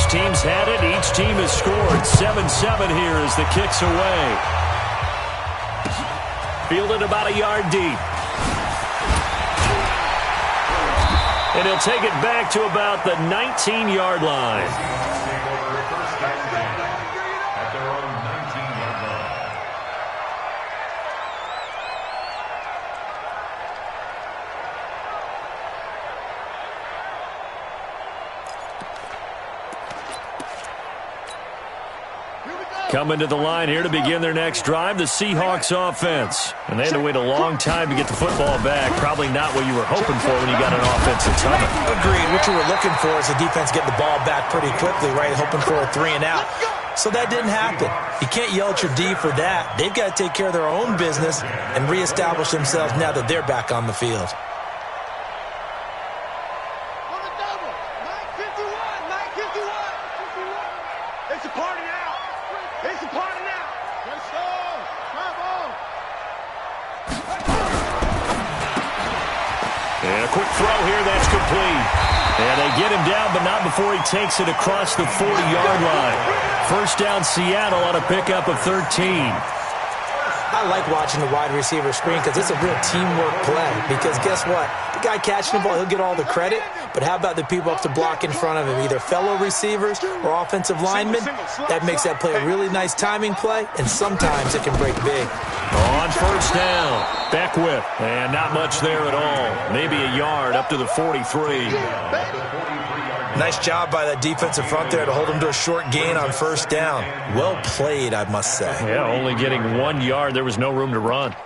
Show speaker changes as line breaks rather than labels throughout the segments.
team's had it. Each team has scored. 7-7 here as the kick's away. Fielded about a yard deep. And he'll take it back to about the 19-yard line. Coming to the line here to begin their next drive, the Seahawks offense. And they had to wait a long time to get the football back. Probably not what you were hoping for when you got an offensive tunnel.
Agreed. What you were looking for is the defense getting the ball back pretty quickly, right? Hoping for a 3 and out. So that didn't happen. You can't yell at your D for that. They've got to take care of their own business and reestablish themselves now that they're back on the field.
It's a party now. It's a party now. Let's go. Come on.
And a quick throw here. That's complete. And they get him down, but not before he takes it across the 40-yard line. First down, Seattle on a pickup of 13.
I like watching the wide receiver screen because it's a real teamwork play. Because guess what? The guy catching the ball, he'll get all the credit. But how about the people up to block in front of him, either fellow receivers or offensive linemen? That makes that play a really nice timing play, and sometimes it can break big.
On first down, Beckwith. And not much there at all. Maybe a yard up to the 43.
Nice job by that defensive front there to hold him to a short gain on first down. Well played, I must say.
Yeah, only getting 1 yard. There was no room to run.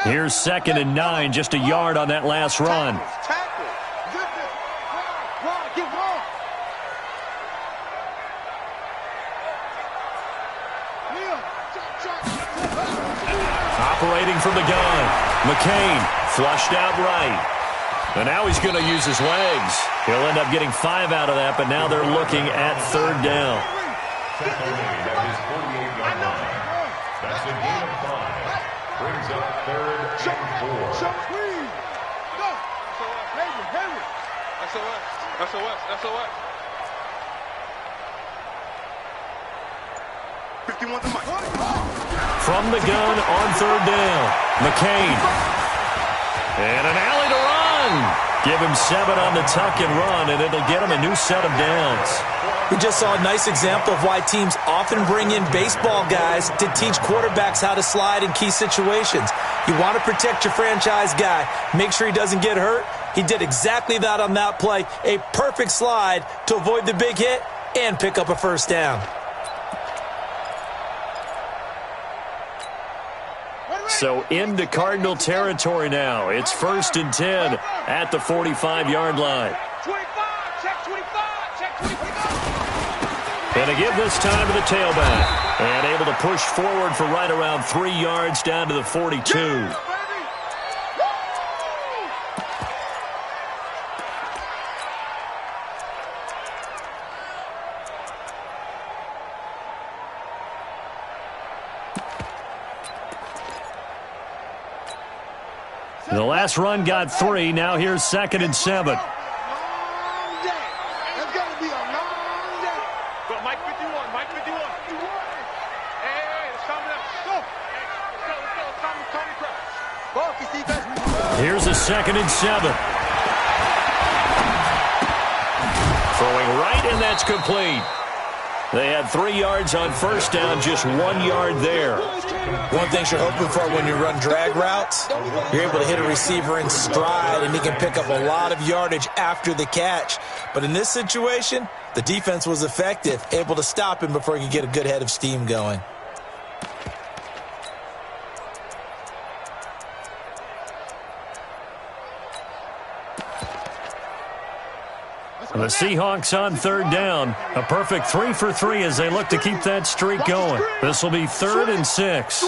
Here's 2nd and 9, just a yard on that last run. Operating from the gun, McCain flushed out right. And now he's going to use his legs. He'll end up getting 5 out of that, but now they're looking at 3rd down.
That's a gain of 5. Brings up 3rd and 4.
Go. Henry. SOS. 51 to Mike.
From the gun on 3rd down, McCain. And an alley to run. Give him 7 on the tuck and run, and it'll get him a new set of downs.
We just saw a nice example of why teams often bring in baseball guys to teach quarterbacks how to slide in key situations. You want to protect your franchise guy. Make sure he doesn't get hurt. He did exactly that on that play. A perfect slide to avoid the big hit and pick up a first down.
So into Cardinal territory now. It's 1st and 10 at the 45-yard line.
25, check 25, check 25.
And a give this time to the tailback. And able to push forward for right around 3 yards down to the 42. The last run got 3. Now here's 2nd and 7.
That's going to be a long day. Go, Mike 51. Hey, it's coming up. Go. Let's go. It's Tommy Cross. Focus, defense.
Here's a 2nd and 7. Throwing right, and that's complete. They had 3 yards on first down, just 1 yard there.
One thing you're hoping for when you run drag routes, you're able to hit a receiver in stride, and he can pick up a lot of yardage after the catch. But in this situation, the defense was effective, able to stop him before he could get a good head of steam going.
The Seahawks on 3rd down. A perfect 3 for 3 as they look to keep that streak going. This will be 3rd and 6.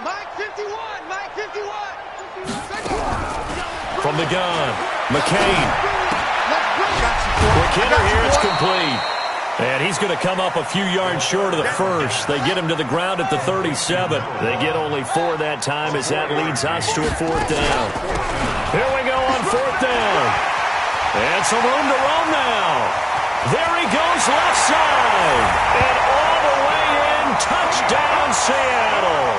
Mike 51.
From the gun, McCain. Quick hitter here, it's complete. And he's going to come up a few yards short of the first. They get him to the ground at the 37. They get only 4 that time as that leads us to a 4th down. Here we go on 4th down. And some room to roam now. There he goes left side. And all the way in, touchdown Seattle.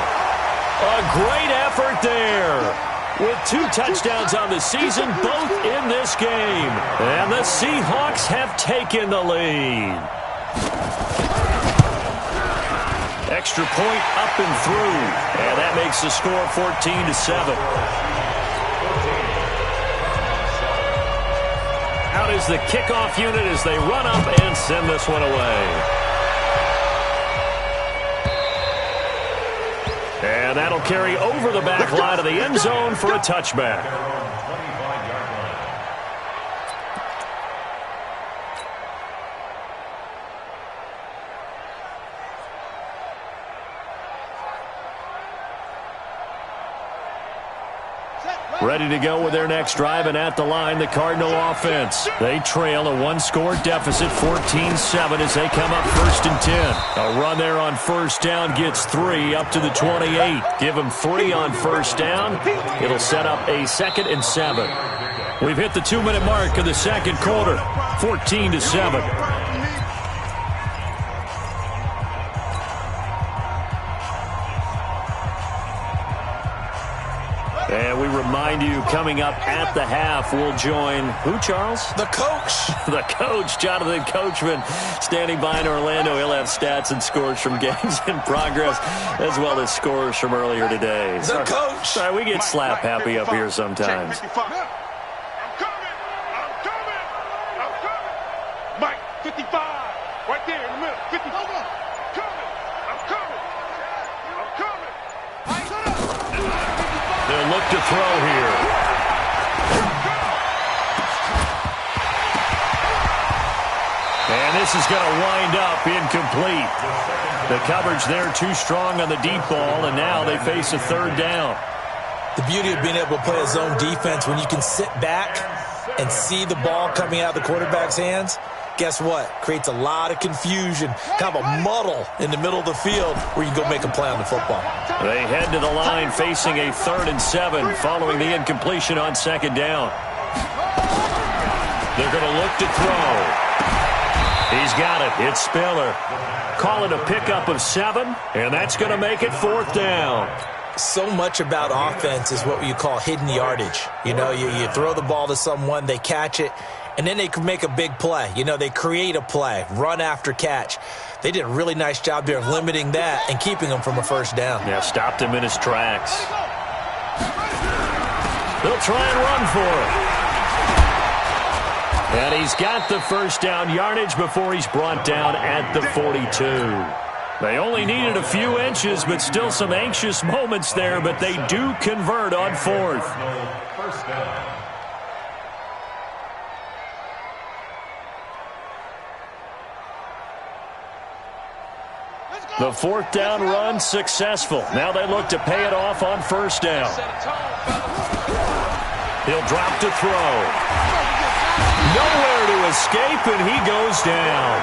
A great effort there. With 2 touchdowns on the season, both in this game. And the Seahawks have taken the lead. Extra point up and through. And that makes the score 14-7. Out is the kickoff unit as they run up and send this one away. And that'll carry over the back line of the end zone for a touchback. Ready to go with their next drive, and at the line, the Cardinal offense. They trail a 1-score deficit, 14-7, as they come up 1st and 10. A run there on 1st down gets 3 up to the 28. Give them 3 on 1st down. It'll set up a 2nd and 7. We've hit the 2-minute mark of the 2nd quarter, 14-7. And we remind you, coming up at the half, we'll join who, Charles?
The coach.
The coach, Jonathan Coachman, standing by in Orlando. He'll have stats and scores from games in progress, as well as scores from earlier today.
The coach.
Sorry, we get slap happy up here sometimes.
I'm coming. Mike, 55. Right there in the middle. 55. I'm coming.
They'll look to throw here. And this is going to wind up incomplete. The coverage there too strong on the deep ball, and now they face a 3rd down.
The beauty of being able to play a zone defense when you can sit back and see the ball coming out of the quarterback's hands, guess what? Creates a lot of confusion, kind of a muddle in the middle of the field where you can go make a play on the football.
They head to the line facing a 3rd and 7 following the incompletion on 2nd down. They're going to look to throw. He's got it. It's Spiller. Call it a pickup of 7, and that's going to make it 4th down.
So much about offense is what you call hidden yardage. You know, you throw the ball to someone, they catch it, and then they can make a big play. You know, they create a play, run after catch. They did a really nice job there of limiting that and keeping him from a 1st down.
Yeah, stopped him in his tracks. They'll try and run for it. And he's got the 1st down yardage before he's brought down at the 42. They only needed a few inches, but still some anxious moments there, but they do convert on 4th.
1st down.
The 4th down run successful. Now they look to pay it off on 1st down. He'll drop to throw. Nowhere to escape, and he goes down.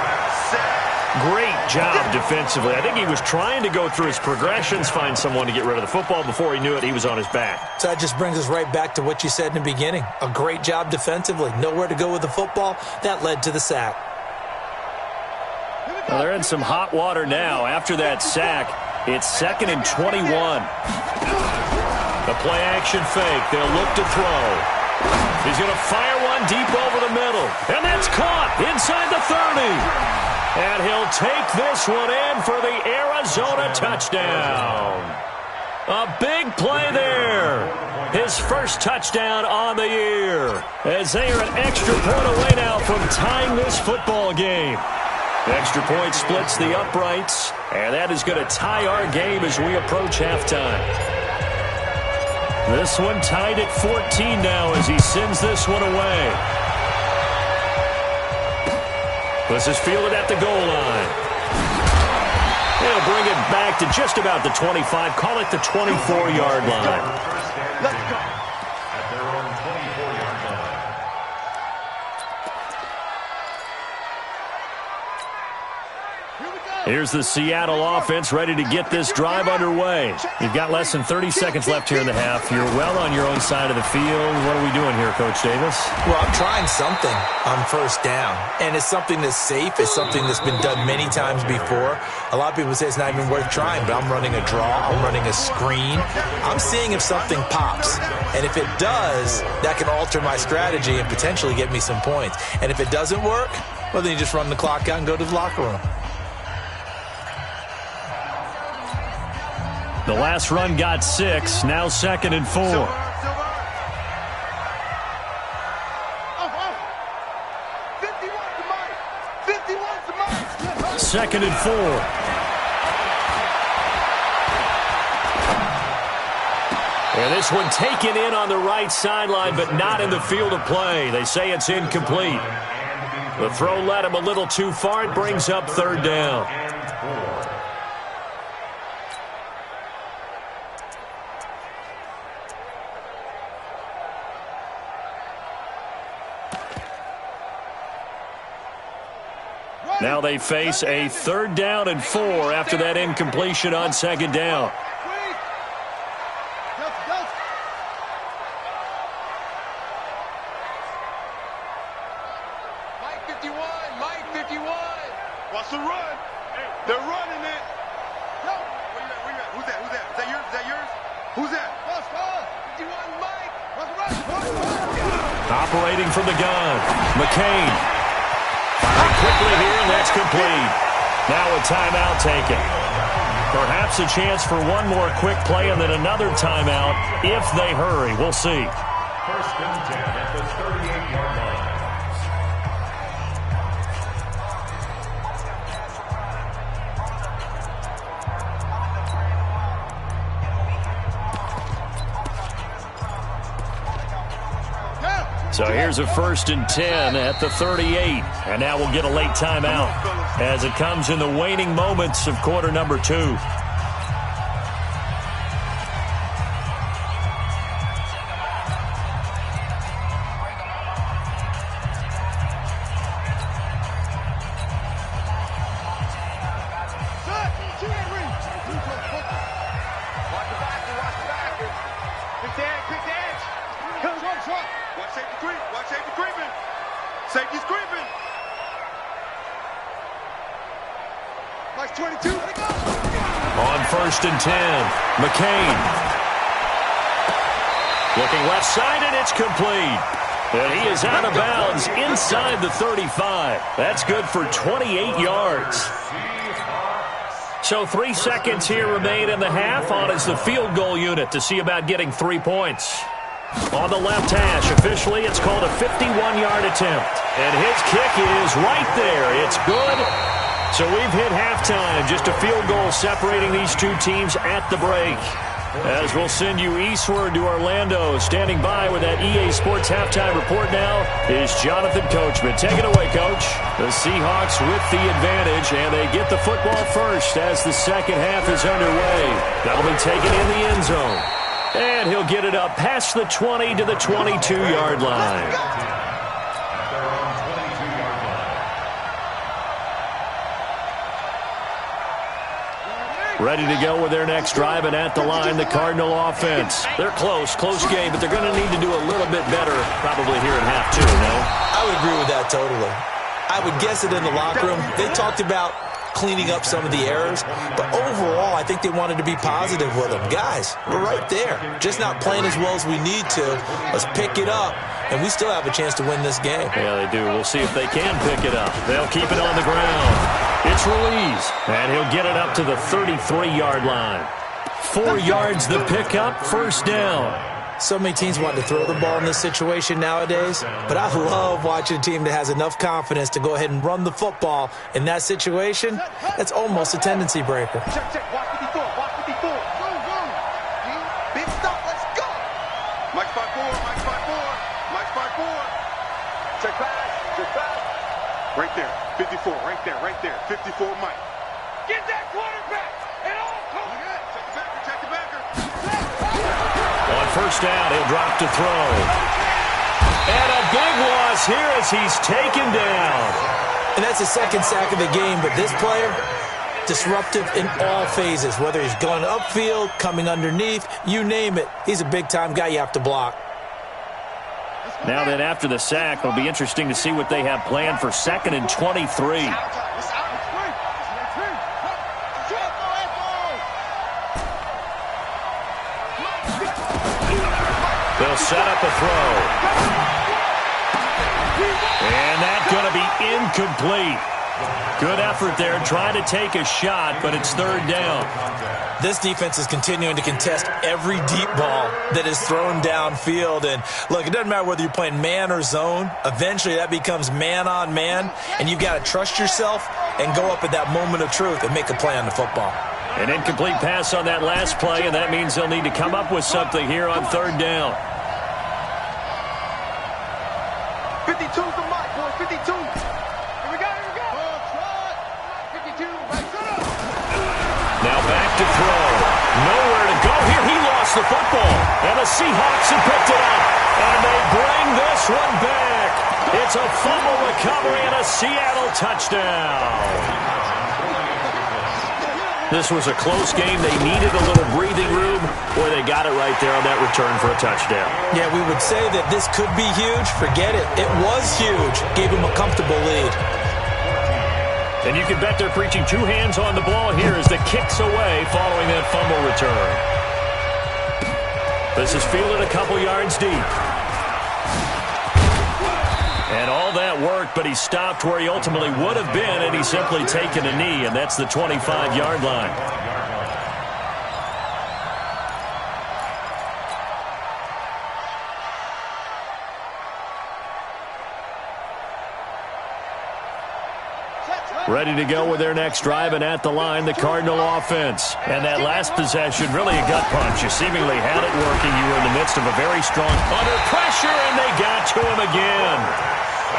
Great job defensively. I think he was trying to go through his progressions, find someone to get rid of the football. Before he knew it, he was on his back.
So that just brings us right back to what you said in the beginning. A great job defensively. Nowhere to go with the football. That led to the sack.
Well, they're in some hot water now. After that sack, it's 2nd and 21. The play-action fake. They'll look to throw. He's going to fire one deep over the middle. And that's caught inside the 30. And he'll take this one in for the Arizona touchdown. A big play there. His 1st touchdown on the year. As they are an extra point away now from tying this football game. Extra point splits the uprights. And that is going to tie our game as we approach halftime. This one tied at 14 now as he sends this one away. This is fielded at the goal line. They'll bring it back to just about the 25. Call it the 24-yard line.
Let's go.
At their own 24-yard line.
Here's the Seattle offense ready to get this drive underway. You've got less than 30 seconds left here in the half. You're well on your own side of the field. What are we doing here, Coach Davis?
Well, I'm trying something on first down, and it's something that's safe. It's something that's been done many times before. A lot of people say it's not even worth trying, but I'm running a draw. I'm running a screen. I'm seeing if something pops, and if it does, that can alter my strategy and potentially get me some points. And if it doesn't work, well, then you just run the clock out and go to the locker room.
The last run got 6, now 2nd and 4. Second and 4. And this one taken in on the right sideline, but not in the field of play. They say it's incomplete. The throw led him a little too far. It brings up 3rd down. Now they face a 3rd down and 4 after that incompletion on 2nd down.
Mike 51, Mike 51. What's the run? They're running it. Where you at? Who's that? Is that yours? Who's that? 51, Mike.
Operating from the gun, McCain. Firing quickly here, and that's complete. Now a timeout taken. Perhaps a chance for one more quick play and then another timeout if they hurry. We'll see.
1st and 10 at the 38-yard line.
So here's a 1st and 10 at the 38. And now we'll get a late timeout as it comes in the waning moments of quarter number 2.
Safety's creeping. Nice 22.
On 1st and 10, McCain. Looking left side, and it's complete. And he is out of bounds inside the 35. That's good for 28 yards. So 3 seconds here remain in the half. On is the field goal unit to see about getting 3 points. On the left hash, officially, it's called a 51-yard attempt. And his kick is right there. It's good. So we've hit halftime. Just a field goal separating these two teams at the break. As we'll send you eastward to Orlando. Standing by with that EA Sports halftime report now is Jonathan Coachman. Take it away, Coach. The Seahawks with the advantage, and they get the football first as the second half is underway. That'll be taken in the end zone. And he'll get it up past the 20 to the 22-yard line. Ready to go with their next drive, and at the line, the Cardinal offense. They're close game, but they're going to need to do a little bit better probably here in half two, no?
I would agree with that totally. I would guess it in the locker room. They talked about cleaning up some of the errors, but overall, I think they wanted to be positive with them. Guys, we're right there. Just not playing as well as we need to. Let's pick it up, and we still have a chance to win this game.
Yeah, they do. We'll see if they can pick it up. They'll keep it on the ground. It's Ruiz, and he'll get it up to the 33-yard line. 4 yards the pickup, first down.
So many teams want to throw the ball in this situation nowadays, but I love watching a team that has enough confidence to go ahead and run the football in that situation. That's almost a tendency breaker.
Check. Watch 54. Big stop. Let's go. Mike 5-4. Check pass. Right there. 54. Right there. 54, Mike. Get that quarterback. And all come. Check the backer.
On first down, he'll drop to throw. And a big loss here as he's taken down.
And that's the second sack of the game, but this player, disruptive in all phases, whether he's going upfield, coming underneath, you name it. He's a big-time guy you have to block.
Now then, after the sack, it'll be interesting to see what they have planned for 2nd and 23. They'll set up a throw. And that's going to be incomplete. Good effort there, trying to take a shot, but it's 3rd down.
This defense is continuing to contest every deep ball that is thrown downfield. And, look, it doesn't matter whether you're playing man or zone. Eventually, that becomes man-on-man, and you've got to trust yourself and go up at that moment of truth and make a play on the football.
An incomplete pass on that last play, and that means they'll need to come up with something here on 3rd down.
52's the mark, boys. 52. Here we go. 52.
Now back to throw. Nowhere to go here. He lost the football. And the Seahawks have picked it up. And they bring this one back. It's a fumble recovery and a Seattle touchdown. This was a close game. They needed a little breathing room, or they got it right there on that return for a touchdown.
Yeah, we would say that this could be huge. Forget it. It was huge. Gave him a comfortable lead.
And you can bet they're preaching 2 hands on the ball here as the kick's away following that fumble return. This is fielded a couple yards deep. And all that worked, but he stopped where he ultimately would have been, and he's simply taken a knee, and that's the 25-yard line. Ready to go with their next drive, and at the line, the Cardinal offense. And that last possession, really a gut punch. You seemingly had it working. You were in the midst of a very strong under pressure, and they got to him again.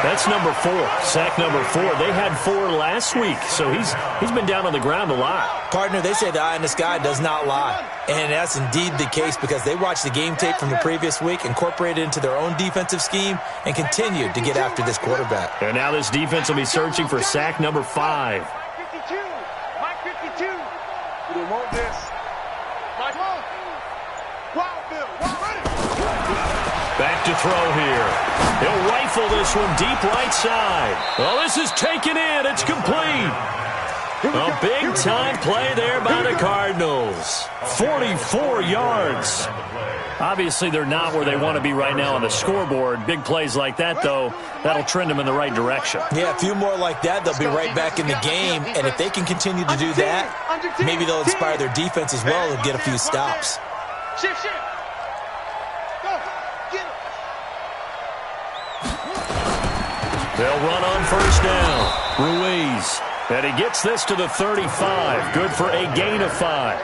That's number 4, sack number 4. They had 4 last week, so he's been down on the ground a lot.
Partner, they say the eye in the sky does not lie. And that's indeed the case because they watched the game tape from the previous week, incorporated it into their own defensive scheme, and continued to get after this quarterback.
And now this defense will be searching for sack number 5.
Mike 52. Mike 52. We don't want this. Mike, Wild Bill. Ready.
Back to throw here. He'll rifle this one deep right side. Well, this is taken in. It's complete. A big-time play there by the Cardinals. 44 yards. Obviously, they're not where they want to be right now on the scoreboard. Big plays like that, though, that'll trend them in the right direction.
Yeah, a few more like that, they'll be right back in the game. And if they can continue to do that, maybe they'll inspire their defense as well and get a few stops.
Shift. Go. Get him.
They'll run on first down. Ruiz. And he gets this to the 35. Good for a gain of 5.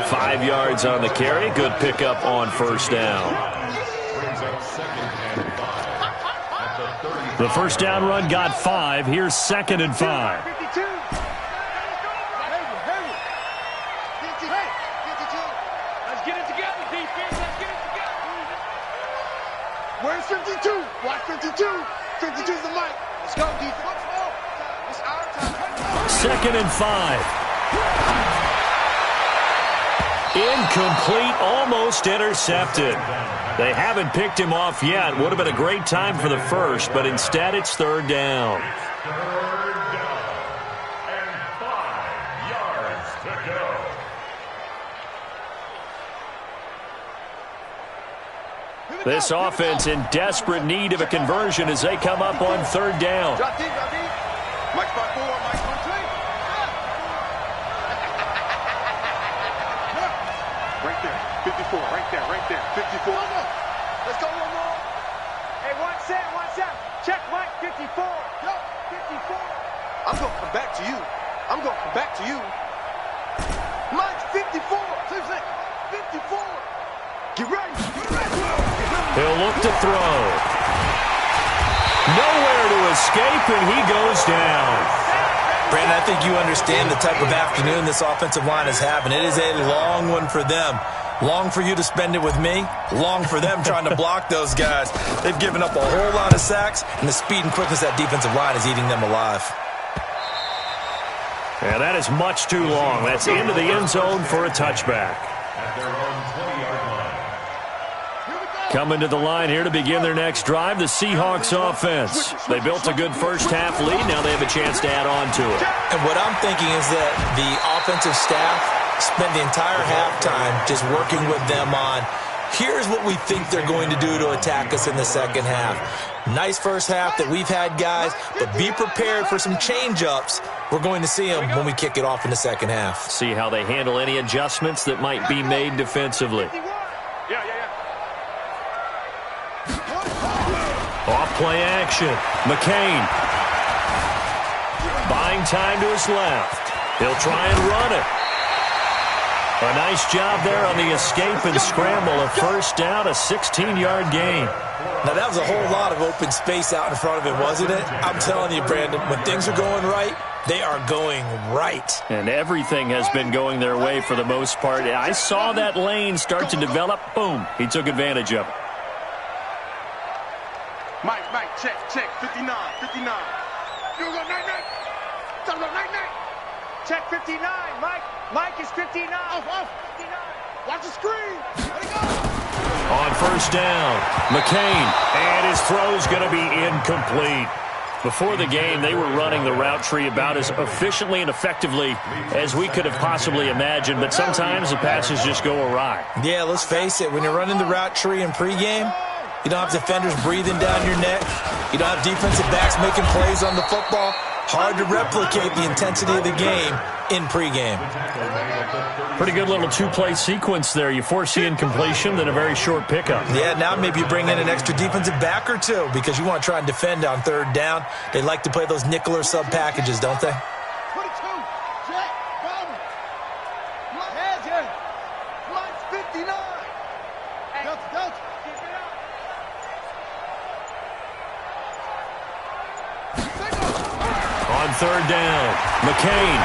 5 yards on the carry. Good pickup on first down. The first down run got 5. Here's 2nd and 5.
52. Let's get it together, defense. Let's get it together. Where's 52? Watch 52. 52's the mic. Let's go, defense. It's our time.
2nd and 5. Incomplete, almost intercepted. They haven't picked him off yet. Would have been a great time for the first, but instead it's 3rd down.
3rd down and 5 yards to go.
This offense in desperate need of a conversion as they come up on 3rd down.
Drop deep. Mike spot 4, Mike 1, 3. Right there, 54, right there, 54. Let's go one more. Hey, one set. Check Mike, 54. Yo, 54. I'm going to come back to you. Mike's 54. 54. Get ready.
He'll look to throw. Nowhere to escape, and he goes down.
Brandon, I think you understand the type of afternoon this offensive line is having. It is a long one for them. Long for you to spend it with me. Long for them trying to block those guys. They've given up a whole lot of sacks, and the speed and quickness of that defensive line is eating them alive.
And that is much too long. That's into the end zone for a touchback.
At their own 20-yard line.
Coming to the line here to begin their next drive, the Seahawks offense. They built a good first-half lead. Now they have a chance to add on to it.
And what I'm thinking is that the offensive staff spent the entire halftime just working with them on, here's what we think they're going to do to attack us in the second half. Nice first half that we've had, guys, but be prepared for some change-ups. We're going to see them when we kick it off in the second half.
See how they handle any adjustments that might be made defensively. Off play action. McCain. Buying time to his left. He'll try and run it. A nice job there on the escape and scramble. A first down, a 16-yard gain.
Now, that was a whole lot of open space out in front of him, wasn't it? I'm telling you, Brandon, when things are going right, they are going right.
And everything has been going their way for the most part. I saw that lane start to develop. Boom. He took advantage of it.
Mike, check, 59. You go, night. Talk about night. Check 59, Mike is 59. Off. 59. Watch the screen. Let it go.
On first down, McCain, and his throw's going to be incomplete. Before the game, they were running the route tree about as efficiently and effectively as we could have possibly imagined, but sometimes the passes just go awry.
Yeah, let's face it, when you're running the route tree in pregame, you don't have defenders breathing down your neck. You don't have defensive backs making plays on the football. Hard to replicate the intensity of the game in pregame.
Pretty good little two-play sequence there. You force the incompletion, then a very short pickup.
Yeah, now maybe you bring in an extra defensive back or two because you want to try and defend on third down. They like to play those nickel or sub packages, don't they?
22. Check. Bobby. Mike's 59. Delta. Keep it up.
On third down, McCain.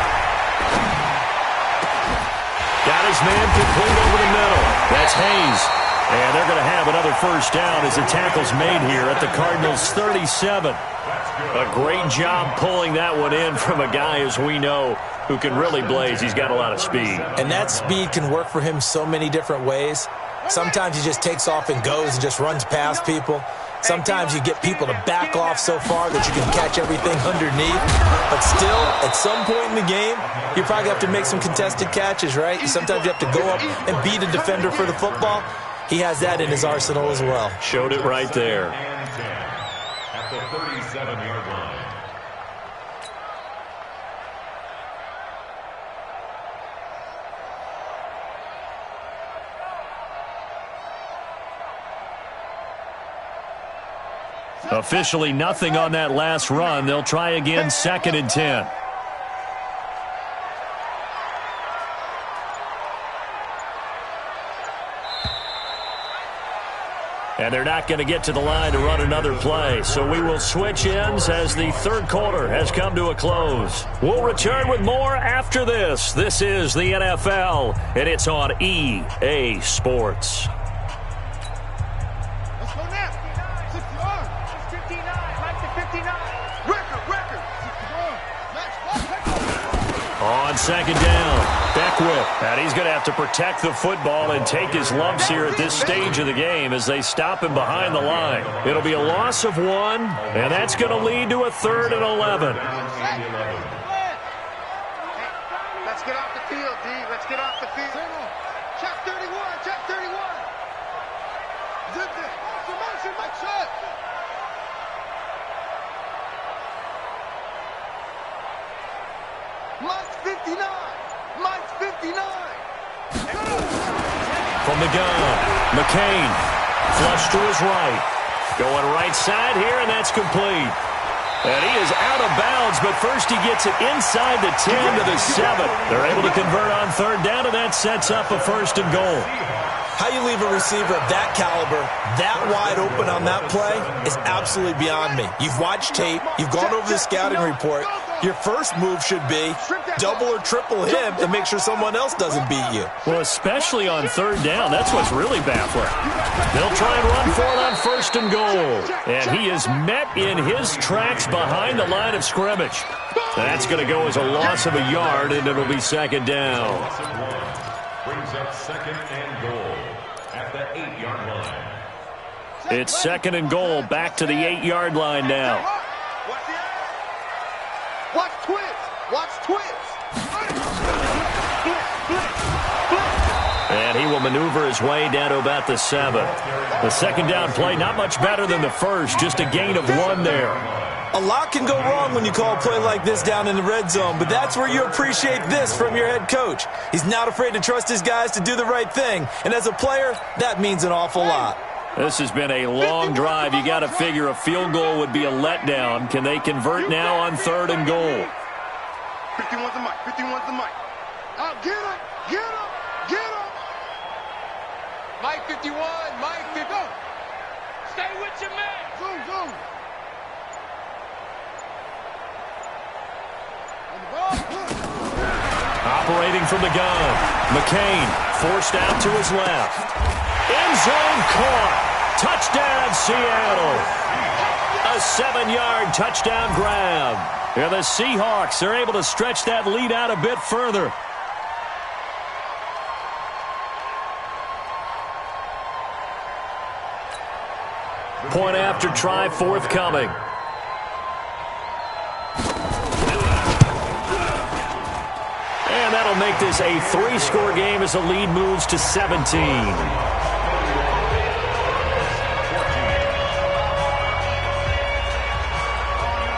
Got his man complete over the middle. That's Hayes. And they're going to have another first down as the tackle's made here at the Cardinals' 37. A great job pulling that one in from a guy, as we know, who can really blaze. He's got a lot of speed.
And that speed can work for him so many different ways. Sometimes he just takes off and goes and just runs past people. Sometimes you get people to back off so far that you can catch everything underneath. But still, at some point in the game, you probably have to make some contested catches, right? Sometimes you have to go up and beat a defender for the football. He has that in his arsenal as well.
Showed it right there.
At the 37-yard line.
Officially nothing on that last run. They'll try again, 2nd and 10. And they're not going to get to the line to run another play. So we will switch ends as the third quarter has come to a close. We'll return with more after this. This is the NFL, and it's on EA Sports.
Let's go now. 61. It's 59. Mike to 59. Record. 61.
On second down, Beckwith. And he's going to have to protect the football and take his lumps here at this stage of the game as they stop him behind the line. It'll be a loss of 1, and that's going to lead to a 3rd and 11.
Let's get off the field, D. Let's get off the field. Check 31. Zip it. Promotion, Mike shot. Mike's 59.
From the gun, McCain. Flush to his right. Going right side here, and that's complete. And he is out of bounds, but first he gets it inside the 10 to the 7. They're able to convert on third down, and that sets up a 1st and goal.
How you leave a receiver of that caliber, that wide open on that play is absolutely beyond me. You've watched tape. You've gone over the scouting report. Your first move should be double or triple him and make sure someone else doesn't beat you.
Well, especially on third down. That's what's really baffling. They'll try and run for it on 1st and goal. And he is met in his tracks behind the line of scrimmage. That's going to go as a loss of a yard, and it'll be second down.
Brings up second and goal at the 8-yard line.
It's second and goal, back to the 8-yard line now.
Watch twist. Watch twist.
And he will maneuver his way down to about the 7. The second down play, not much better than the first, just a gain of 1 there.
A lot can go wrong when you call a play like this down in the red zone, but that's where you appreciate this from your head coach. He's not afraid to trust his guys to do the right thing, and as a player, that means an awful lot.
This has been a long drive. You got to figure a field goal would be a letdown. Can they convert now on 3rd and goal?
51's the mic. 51's the mic. Oh, get him. Get him. Get him. Mike 51. Mike 50. Go. Stay with your man. Go.
Operating from the gun. McCain forced out to his left. End zone caught. Touchdown, Seattle. A 7-yard touchdown grab. Yeah, the Seahawks are able to stretch that lead out a bit further. Point after try forthcoming. And that'll make this a 3-score game as the lead moves to 17.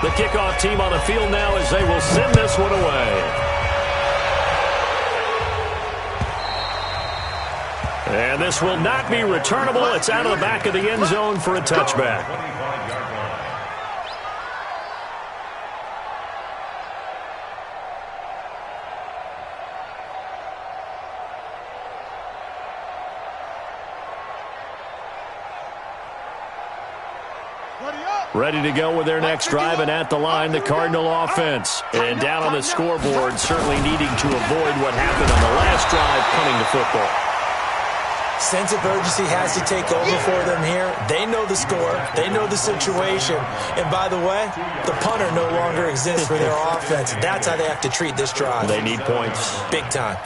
The kickoff team on the field now as they will send this one away. And this will not be returnable. It's out of the back of the end zone for a touchback. Ready to go with their next drive, and at the line, the Cardinal offense. And down on the scoreboard, certainly needing to avoid what happened on the last drive, punting the football.
Sense of urgency has to take over for them here. They know the score. They know the situation. And by the way, the punter no longer exists for their offense. That's how they have to treat this drive.
They need points.
Big time.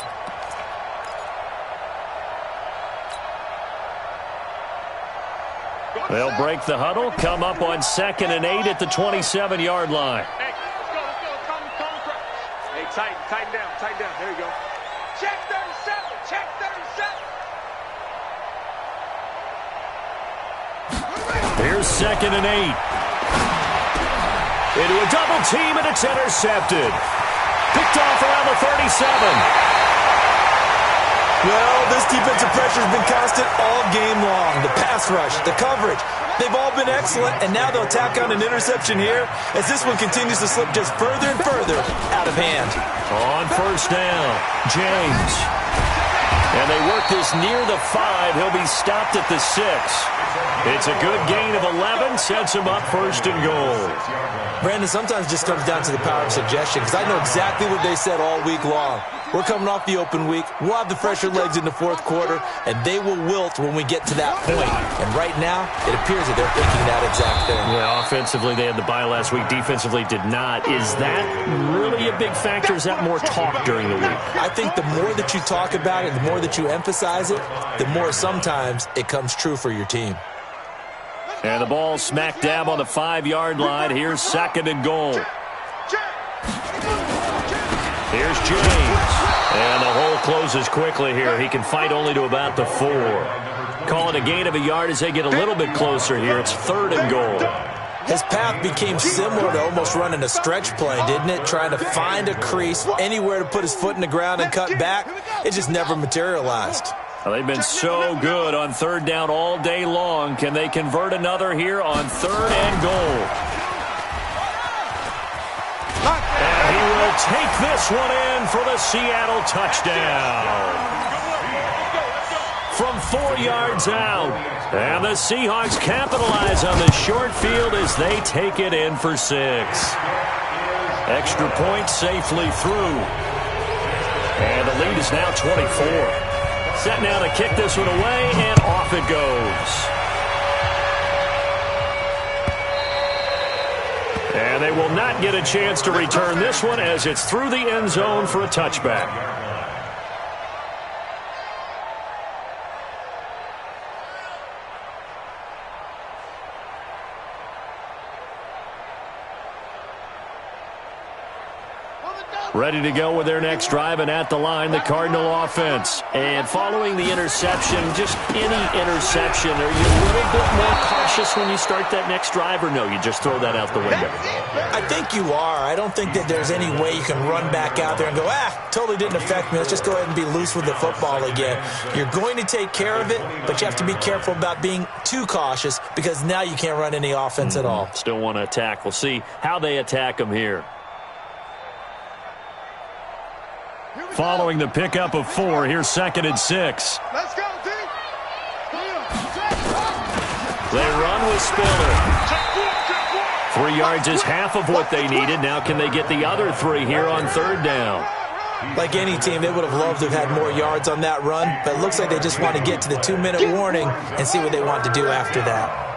They'll break the huddle, come up on 2nd and 8 at the 27-yard line.
Hey, let's go. Come. Hey, tighten down. There you go. Check 37.
Here's 2nd and 8. Into a double team, and it's intercepted. Picked off around the 37.
Well, this defensive pressure has been constant all game long. The pass rush, the coverage, they've all been excellent, and now they'll tack on an interception here as this one continues to slip just further and further out of hand.
On 1st down, James. And they work this near the 5. He'll be stopped at the 6. It's a good gain of 11, sets him up 1st and goal.
Brandon, sometimes it just comes down to the power of suggestion, because I know exactly what they said all week long. We're coming off the open week. We'll have the fresher legs in the 4th quarter, and they will wilt when we get to that point. And right now, it appears that they're thinking that exact thing.
Yeah, offensively, they had the bye last week. Defensively, did not. Is that really a big factor? Is that more talk during the week?
I think the more that you talk about it, the more that you emphasize it, the more sometimes it comes true for your team.
And the ball smack dab on the 5-yard line. Here's 2nd and goal. Here's James. And the hole closes quickly here. He can fight only to about the 4. Call it a gain of a yard as they get a little bit closer here. It's 3rd and goal.
His path became similar to almost running a stretch play, didn't it? Trying to find a crease, anywhere to put his foot in the ground and cut back. It just never materialized.
Well, they've been so good on 3rd down all day long. Can they convert another here on 3rd and goal? And he will take this one in for the Seattle touchdown. From 4 yards out. And the Seahawks capitalize on the short field as they take it in for 6. Extra point safely through. And the lead is now 24. Set now to kick this one away, and off it goes. And they will not get a chance to return this one as it's through the end zone for a touchback. Ready to go with their next drive, and at the line, the Cardinal offense. And following the interception, just any interception, are you a little bit more cautious when you start that next drive, or no, you just throw that out the window?
I think you are. I don't think that there's any way you can run back out there and go, totally didn't affect me. Let's just go ahead and be loose with the football again. You're going to take care of it, but you have to be careful about being too cautious because now you can't run any offense at all.
Still want to attack. We'll see how they attack them here. Following the pickup of 4, here's 2nd and 6.
Let's go, team.
They run with Spiller. 3 yards is half of what they needed. Now can they get the other 3 here on 3rd down?
Like any team, they would have loved to have had more yards on that run, but it looks like they just want to get to the 2-minute warning and see what they want to do after that.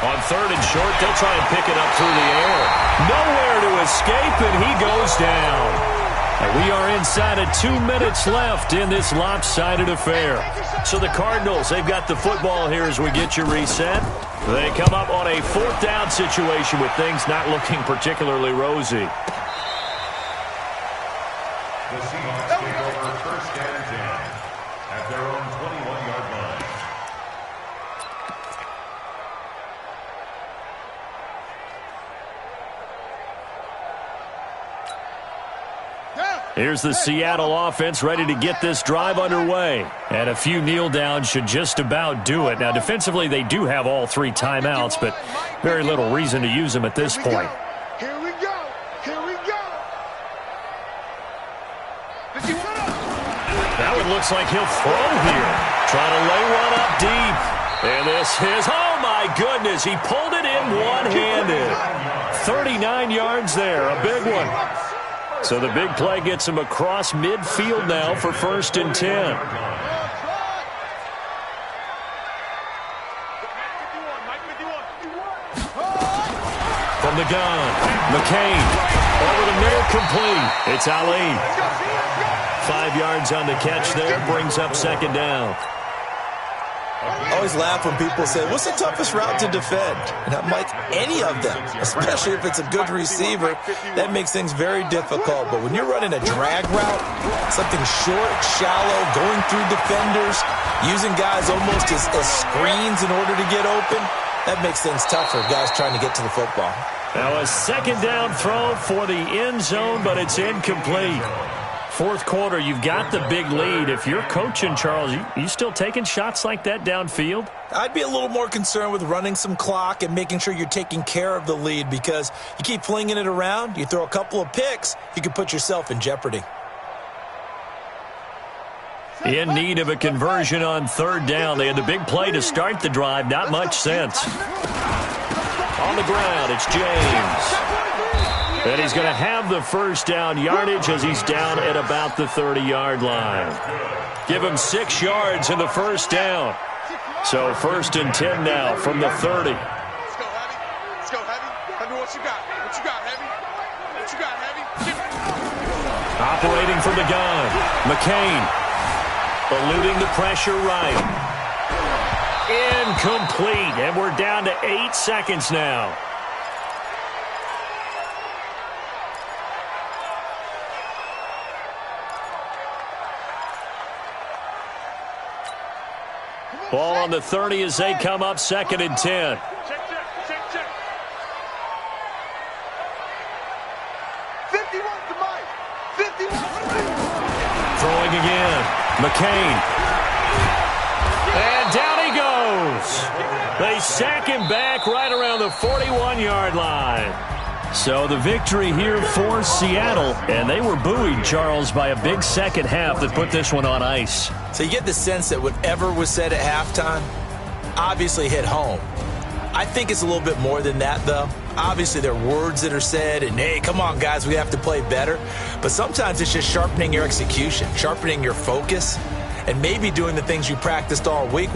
On 3rd and short, they'll try and pick it up through the air. Nowhere to escape, and he goes down. And we are inside of 2 minutes left in this lopsided affair. So the Cardinals, they've got the football here as we get you reset. They come up on a 4th down situation with things not looking particularly rosy.
The Seahawks take over 1st and 10 at their own 21-yard line.
Here's the Seattle offense ready to get this drive underway. And a few kneel downs should just about do it. Now, defensively, they do have all 3 timeouts, but very little reason to use them at this point.
Here we go. Here we go.
That one looks like he'll throw here. Trying to lay one up deep. And this is, oh my goodness, he pulled it in one-handed. 39 yards there, a big one. So the big play gets him across midfield now for 1st and 10. From the gun, McCain. Over the middle, complete. It's Ali. 5 yards on the catch there, brings up 2nd down.
I always laugh when people say, what's the toughest route to defend? And I'm like, any of them, especially if it's a good receiver. That makes things very difficult. But when you're running a drag route, something short, shallow, going through defenders, using guys almost as screens in order to get open, that makes things tougher, guys trying to get to the football.
Now a 2nd down throw for the end zone, but it's incomplete. 4th quarter, you've got the big lead. If you're coaching, Charles, you still taking shots like that downfield?
I'd be a little more concerned with running some clock and making sure you're taking care of the lead because you keep flinging it around, you throw a couple of picks, you can put yourself in jeopardy.
In need of a conversion on 3rd down. They had the big play to start the drive. Not much sense. On the ground, it's James. And he's going to have the 1st down yardage as he's down at about the 30-yard line. Give him 6 yards in the 1st down. So 1st and 10 now from the 30.
Let's go, Heavy. Let's go, Heavy. Heavy, what you got? What you got, Heavy? What you got, Heavy?
Operating from the gun. McCain. Eluding the pressure right. Incomplete. And we're down to 8 seconds now. Ball on the 30 as they come up 2nd and 10.
Check. 51 to Mike. 51 to Mike.
Throwing again. McCain. And down he goes. They sack him back right around the 41-yard line. So the victory here for Seattle, and they were buoyed, Charles, by a big second half that put this one on ice.
So you get the sense that whatever was said at halftime obviously hit home. I think it's a little bit more than that, though. Obviously, there are words that are said, and, hey, come on, guys, we have to play better. But sometimes it's just sharpening your execution, sharpening your focus, and maybe doing the things you practiced all week.